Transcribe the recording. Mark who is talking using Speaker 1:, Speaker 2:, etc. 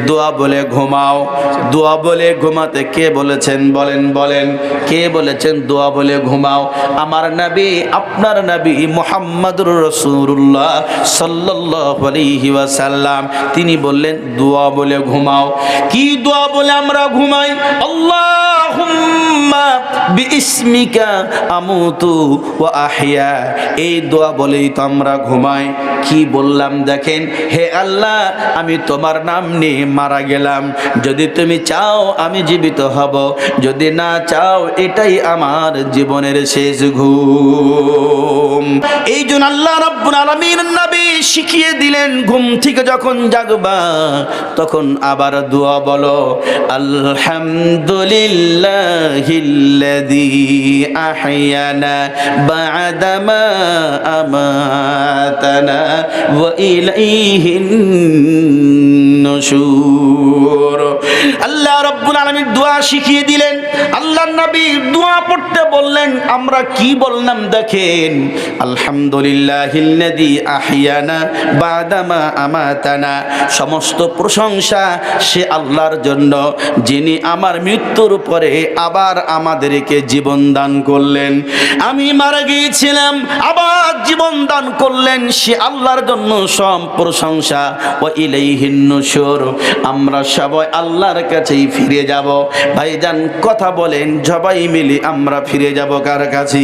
Speaker 1: দোয়া বলে ঘুমাও। দোয়া বলে ঘুমাতে কে বলেছেন বলেন বলেন, কে বলেছেন দোয়া বলে ঘুমাও? আমার নবী, আপনার নবী মুহাম্মদুর রাসূলুল্লাহ সাল্লাল্লাহু আলাইহি ওয়াসাল্লাম তিনি বললেন দোয়া বলে ঘুমাও। কি দোয়া বলে আমরা ঘুমাই? আল্লাহুম্মা বিইসমিকা আমুতু ওয়া আহইয়া, এই দোয়া বলেই তো আমরা ঘুমাই। কি বললাম দেখেন, হে আল্লাহ আমি তোমার নাম নিয়ে মারা গেলাম, যদি তুমি চাও আমি জীবিত হব, যদি না চাও এটাই আমার জীবনের শেষ ঘুম। এই জন্য আল্লাহ রাব্বুল আলামিন নবী শিখিয়ে দিলেন, ঘুম থেকে যখন জাগবা তখন আবার দোয়া বলো, আলহামদুলিল্লাহিল্লাযী আহইয়ানা বা'দামা আমাতানা ওয়া ইলাইহিন নুশুর। আল্লাহ রাব্বুল আলামিন দোয়া শিখিয়ে দিলেন, আল্লাহর নবী দোয়া পড়তে বললেন। আমরা কি বললাম দেখেন, আলহামদুলিল্লাহিল্লাযী আহইয়ানা বা'দামা আমাতানা, সমস্ত প্রশংসা সে আল্লাহর জন্য যিনি আমার মৃত্যুর পরে আবার আমাদেরকে জীবন দান করলেন। আমি মারা গিয়েছিলাম, আবার জীবন দান করলেন, সে আল্লাহর জন্য সব প্রশংসা। ওয়া ইলাইহিন নুশুর, আমরা সবাই আল্লাহর কাছেই ফিরে যাব। ভাইজান কথা বলেন, সবাই মিলে আমরা ফিরে যাব কার কাছে?